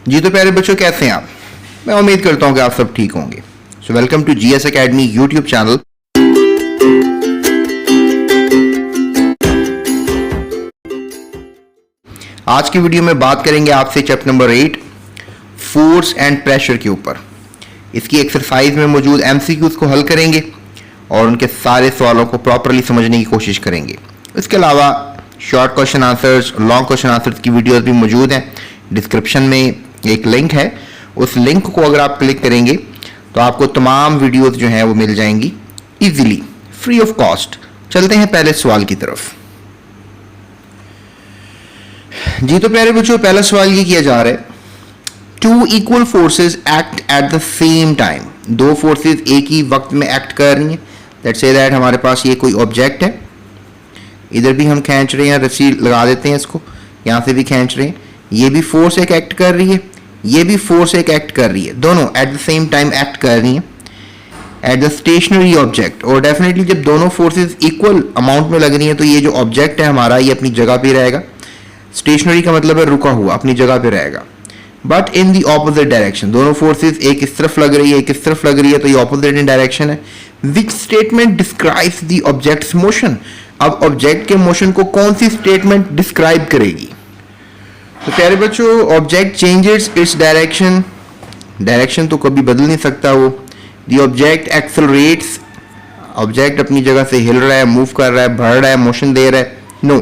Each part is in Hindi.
जी तो प्यारे बच्चों, कैसे हैं आप? मैं उम्मीद करता हूं कि आप सब ठीक होंगे। So welcome to GS academy YouTube channel. आज की वीडियो में बात करेंगे आपसे chapter number 8 force and pressure के ऊपर। इसकी एक्सरसाइज में मौजूद एमसीक्यूज को हल करेंगे और उनके सारे सवालों को प्रॉपरली समझने की कोशिश करेंगे। इसके अलावा short question answers, long question answers की वीडियोस भी मौजूद हैं। डिस्क्रिप्शन में एक लिंक है, उस लिंक को अगर आप क्लिक करेंगे तो आपको तमाम वीडियोस जो हैं वो मिल जाएंगी इजीली, फ्री ऑफ कॉस्ट। चलते हैं पहले सवाल की तरफ। जी तो प्यारे बच्चों, पहला सवाल ये किया जा रहा है, two equal forces act at the same time. दो फोर्सेस एक ही वक्त में एक्ट कर रही हैं। लेट्स से दैट हमारे पास ये कोई ऑब्जेक्ट है, इधर भी हम खींच रहे हैं, रस्सी लगा देते हैं इसको, यहाँ से भी खींच रहे हैं, ये भी फोर्स एक एक्ट कर रही है, ये भी फोर्स एक एक्ट कर रही है, दोनों eight the same time act कर रही हैं एट द स्टेशनरी ऑब्जेक्ट। और डेफिनेटली जब दोनों फोर्सेस इक्वल अमाउंट में लग रही हैं तो ये जो ऑब्जेक्ट है हमारा, ये अपनी जगह पे रहेगा। स्टेशनरी का मतलब है रुका हुआ, अपनी जगह पे रहेगा, but in the opposite direction. दोनों फोर्सेस एक इस तरफ लग रही है, एक इस तरफ लग रही है, तो ये ऑपोजिट इन डायरेक्शन है। Which statement describes the objects motion. अब ऑब्जेक्ट के मोशन को कौन सी स्टेटमेंट डिस्क्राइब करेगी? तो प्यारे बच्चों, object changes its direction. Direction तो कभी बदल नहीं सकता वो। The object accelerates. ऑब्जेक्ट अपनी जगह से हिल रहा है, मूव कर रहा है, बढ़ रहा है, मोशन दे रहा है? No.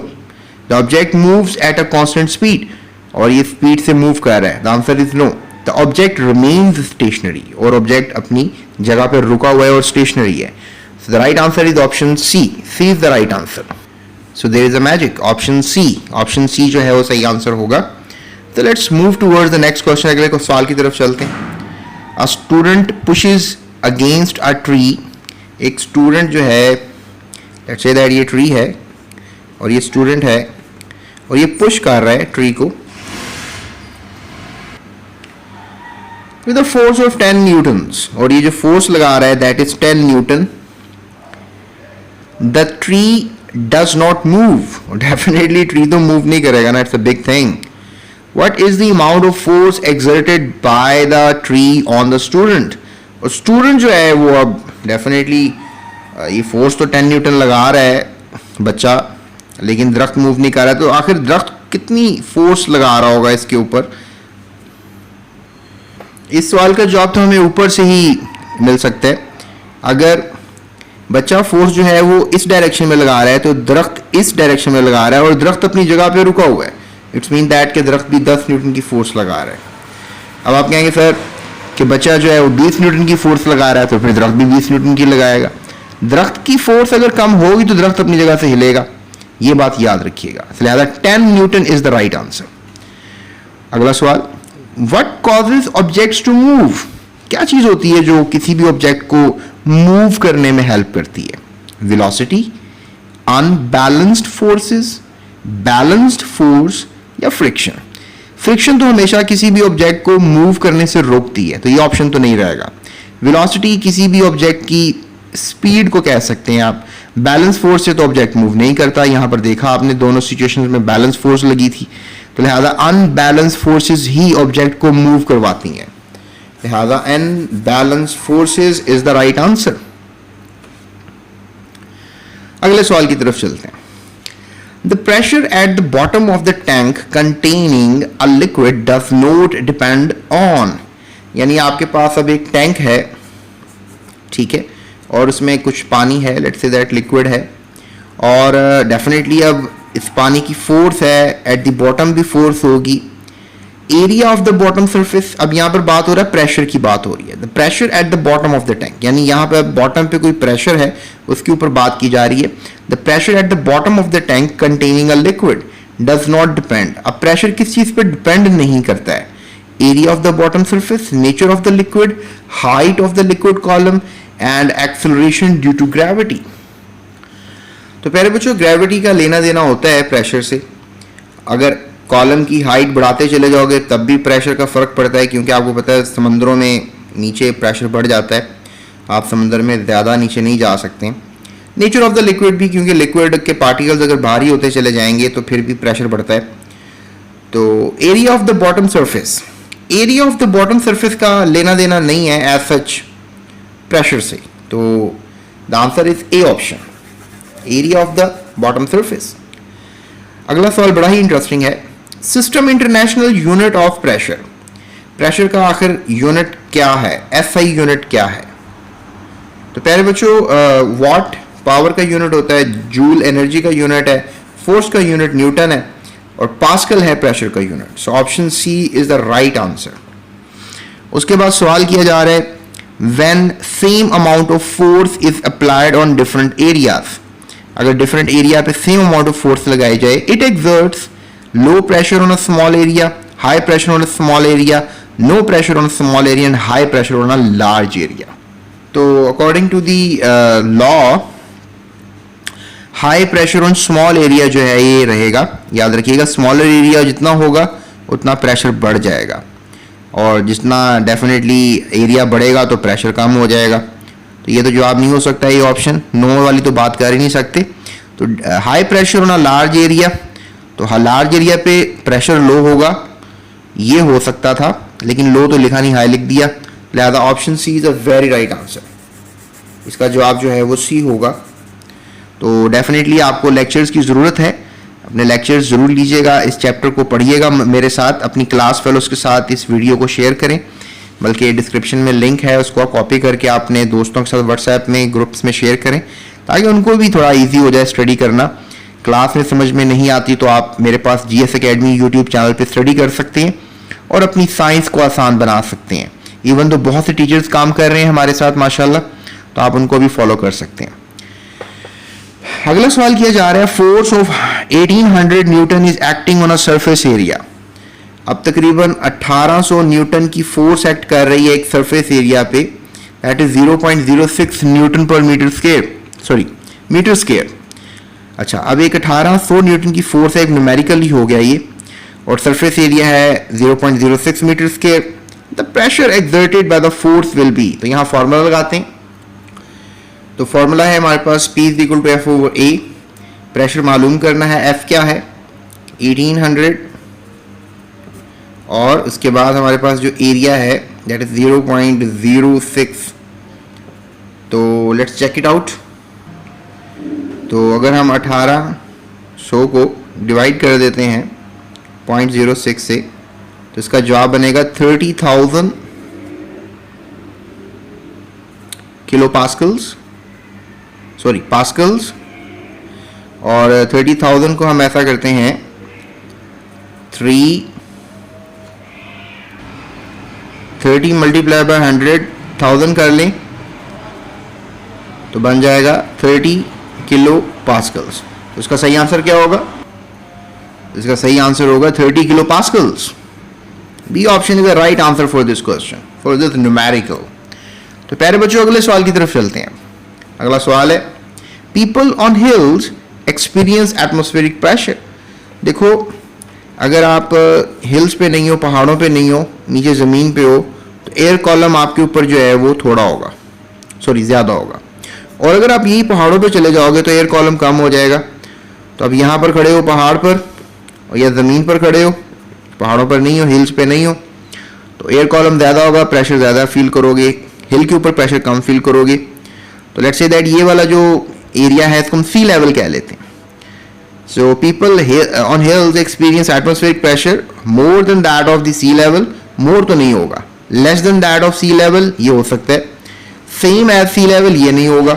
The object moves at a constant speed. और ये स्पीड से मूव कर रहा है। The answer is no. The object remains stationary. और ऑब्जेक्ट अपनी जगह पर रुका हुआ है और स्टेशनरी है। So the right answer is option C. C is the right answer. So there is a magic. Option C. Option C जो है वो सही आंसर होगा। So let's move towards the next question. अगले को सवाल की तरफ चलते हैं। A student pushes against a tree. एक स्टूडेंट जो है, let's say that ये ट्री है और ये स्टूडेंट है और ये पुश कर रहा है ट्री को with a force of 10 newtons. और ये जो फोर्स लगा रहा है that is 10 Newton. The tree does not move. Definitely tree तो move नहीं करेगा ना, it's a big thing. What is the amount of force exerted by the tree on the student? और student जो है वो अब definitely ये force तो 10 न्यूटन लगा रहा है बच्चा, लेकिन दरख्त मूव नहीं कर रहा है। तो आखिर दरख्त कितनी फोर्स लगा रहा होगा इसके ऊपर? इस सवाल का जवाब तो हमें ऊपर से ही मिल सकता है। अगर बच्चा फोर्स जो है वो इस डायरेक्शन में लगा रहा है तो दरख्त इस डायरेक्शन में लगा रहा है और दरख्त अपनी जगह पे रुका हुआ है। इट्स मीन दैट कि दरख्त भी 10 न्यूटन की फोर्स लगा रहा है। अब आप कहेंगे सर कि बच्चा जो है वो 20 न्यूटन की फोर्स लगा रहा है तो फिर दरख्त भी 20 न्यूटन की लगाएगा। दरख्त की फोर्स अगर कम होगी तो दरख्त अपनी जगह से हिलेगा, ये बात याद रखिएगा। लिहाजा 10 newton is the right answer. अगला सवाल, what causes objects to move. क्या चीज होती है जो किसी भी ऑब्जेक्ट को मूव करने में हेल्प करती है? Velocity, unbalanced forces, balanced force या फ्रिक्शन। फ्रिक्शन तो हमेशा किसी भी ऑब्जेक्ट को मूव करने से रोकती है, तो ये ऑप्शन तो नहीं रहेगा। वेलोसिटी किसी भी ऑब्जेक्ट की स्पीड को कह सकते हैं आप। बैलेंस फोर्स से तो ऑब्जेक्ट मूव नहीं करता, यहां पर देखा आपने दोनों सिचुएशंस में बैलेंस फोर्स लगी थी, तो लिहाजा अनबैलेंस फोर्सेस ही ऑब्जेक्ट को मूव करवाती हैं। लिहाजा unbalanced forces is the right answer. अगले सवाल की तरफ चलते हैं। The pressure at the bottom of the tank containing a liquid does not depend on. यानी आपके पास अब एक टैंक है, ठीक है, और उसमें कुछ पानी है, लेट्स से दैट लिक्विड है, और डेफिनेटली अब इस पानी की फोर्स है, एट द बॉटम भी फोर्स होगी। Area of the bottom surface, अब यहाँ पर बात हो रहा है प्रेशर की बात हो रही है। The pressure at the bottom of the tank, यानी यहाँ पे बॉटम पे कोई प्रेशर है उसके ऊपर बात की जा रही है। The pressure at the bottom of the tank containing a liquid does not depend. अब प्रेशर किस चीज पे डिपेंड नहीं करता है? Area of the bottom surface, nature of the liquid, height of the liquid column and acceleration due to gravity. तो प्यारे बच्चों, ग्रेविटी का लेना देना होता है प्रेशर से। अगर कॉलम की हाइट बढ़ाते चले जाओगे तब भी प्रेशर का फर्क पड़ता है, क्योंकि आपको पता है समंदरों में नीचे प्रेशर बढ़ जाता है, आप समंदर में ज़्यादा नीचे नहीं जा सकते। नेचर ऑफ द लिक्विड भी, क्योंकि लिक्विड के पार्टिकल्स अगर भारी होते चले जाएंगे तो फिर भी प्रेशर बढ़ता है। तो area of the bottom surface, area of the bottom surface का लेना देना नहीं है एज सच प्रेशर से, तो the answer is A option, area of the bottom surface. अगला सवाल बड़ा ही इंटरेस्टिंग है, system international unit of pressure, pressure का आखिर यूनिट क्या है, एसआई यूनिट क्या है? तो प्यारे बच्चों, वाट पावर का यूनिट होता है, जूल एनर्जी का यूनिट है, फोर्स का यूनिट न्यूटन है, और पास्कल है प्रेशर का unit. So option C is the right answer. उसके बाद सवाल किया जा रहा है, when same amount of force is applied on different areas, अगर डिफरेंट एरिया पे सेम अमाउंट ऑफ फोर्स लगाई जाए, it exerts low pressure on a small area, high pressure on a small area, no pressure on a small area and high pressure on a large area. तो according to the law, high pressure on small area जो है ये रहेगा, याद रखिएगा, स्मॉलर एरिया जितना होगा उतना प्रेशर बढ़ जाएगा, और जितना डेफिनेटली एरिया बढ़ेगा तो प्रेशर कम हो जाएगा। तो ये तो जवाब नहीं हो सकता ये ऑप्शन, नो वाली तो बात कर ही नहीं सकते। तो high pressure on a large area, तो लार्ज एरिया पे प्रेशर लो होगा, ये हो सकता था, लेकिन लो तो लिखा नहीं, हाई लिख दिया, लिहाजा option C is a very right answer. इसका जवाब जो है वो सी होगा। तो डेफिनेटली आपको लेक्चर्स की ज़रूरत है, अपने लेक्चर्स ज़रूर लीजिएगा, इस चैप्टर को पढ़िएगा मेरे साथ, अपनी क्लास फेलोज के साथ इस वीडियो को शेयर करें, बल्कि डिस्क्रिप्शन में लिंक है, उसको आप कॉपी करके अपने दोस्तों के साथ व्हाट्सएप में ग्रुप्स में शेयर करें, ताकि उनको भी थोड़ा ईजी हो जाए स्टडी करना। क्लास में समझ में नहीं आती तो आप मेरे पास GS Academy यूट्यूब चैनल पर स्टडी कर सकते हैं और अपनी साइंस को आसान बना सकते हैं। इवन तो बहुत से टीचर्स काम कर रहे हैं हमारे साथ माशाल्लाह, तो आप उनको भी फॉलो कर सकते हैं। अगला सवाल किया जा रहा है, force of 1800 Newton is acting on a surface area. अब तकरीबन 1800 न्यूटन की फोर्स एक्ट कर रही है एक सरफेस एरिया पे, that is 0.06 newton per metre square, sorry metre square. अच्छा, अब एक 1800 न्यूटन की फोर्स है, एक न्यूमेरिकल ही हो गया ये, और सरफेस एरिया है 0.06 metre square. The pressure exerted by the force will be, तो यहाँ फॉर्मूला लगाते हैं। तो फॉर्मूला है हमारे पास P is equal to F over A, pressure मालूम करना है, F क्या है 1800, और उसके बाद हमारे पास जो एरिया है दैट इज 0.06। तो लेट्स चेक इट आउट। तो अगर हम 1800 को डिवाइड कर देते हैं 0.06 से, तो इसका जवाब बनेगा 30,000 किलो पास्कल्स, सॉरी पास्कल्स, और 30,000 को हम ऐसा करते हैं 30 मल्टीप्लाई बाय 100,000 कर लें, तो बन जाएगा 30 किलो पास्कल्स। तो इसका सही आंसर क्या होगा? इसका सही आंसर होगा 30 kilo pascals. B option is the right answer for this question, for this numerical. तो प्यारे बच्चों, अगले सवाल की तरफ चलते हैं। अगला सवाल है, people on hills experience atmospheric pressure. देखो, अगर आप हिल्स पे नहीं हो, पहाड़ों पे नहीं हो, नीचे ज़मीन पे हो, तो एयर कॉलम आपके ऊपर जो है वो थोड़ा होगा, सॉरी ज़्यादा होगा, और अगर आप यही पहाड़ों पे चले जाओगे तो एयर कॉलम कम हो जाएगा। तो अब यहाँ पर खड़े हो पहाड़ पर, और या ज़मीन पर खड़े हो, पहाड़ों पर नहीं हो, हिल्स पे नहीं हो, तो एयर कॉलम ज़्यादा होगा, प्रेशर ज़्यादा फील करोगे, हिल के ऊपर प्रेशर कम फील करोगे। तो लेट्स से दैट ये वाला जो एरिया है इसको हम सी लेवल कह लेते हैं। So people on hills experience atmospheric pressure more than that of the sea level, more तो नहीं होगा, less than that of sea level ये हो सकता है, सेम एज सी लेवल ये नहीं होगा,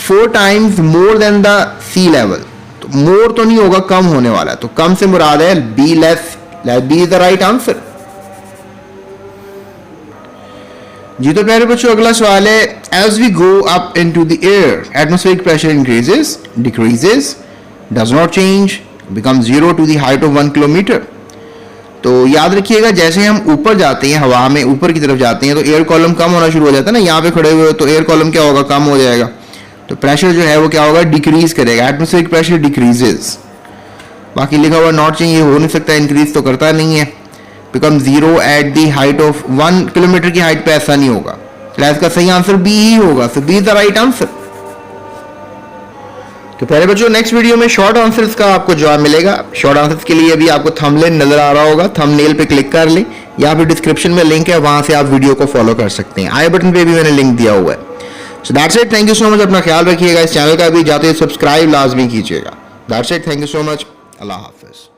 4 times more than the sea level, तो मोर तो नहीं होगा, कम होने वाला है, तो कम से मुराद है B, less, B is the right answer. जी तो प्यारे बच्चों, अगला सवाल है, as we go up into the air atmospheric pressure increases, decreases, does not change, become 0 to the height of 1 kilometre. तो याद रखिएगा, जैसे हम ऊपर जाते हैं, हवा में ऊपर की तरफ जाते हैं, तो एयर कॉलम कम होना शुरू हो जाता है ना, यहाँ पे खड़े हुए हो तो एयर कॉलम क्या होगा, कम हो जाएगा, तो प्रेशर जो है वो क्या होगा, डिक्रीज करेगा, एटमॉस्फेरिक प्रेशर डिक्रीजेस। बाकी लिखा हुआ नॉट चेंज, ये हो नहीं सकता, इंक्रीज तो करता नहीं है, become 0 at the height of 1 kilometre की हाइट पे ऐसा नहीं होगा, इसका सही आंसर बी ही होगा, so B is the right answer. तो पहले बच्चों नेक्स्ट वीडियो में शॉर्ट आंसर्स का आपको जवाब मिलेगा। शॉर्ट आंसर्स के लिए अभी आपको थंबनेल नजर आ रहा होगा, थंबनेल पे क्लिक कर लें या फिर डिस्क्रिप्शन में लिंक है, वहां से आप वीडियो को फॉलो कर सकते हैं। आई बटन पे भी मैंने लिंक दिया हुआ है। So that's it, thank you so much. अपना ख्याल रखिएगा, इस चैनल का भी जाते सब्सक्राइब लाजमी कीजिएगा। That's it, thank you so much, Allah Hafiz.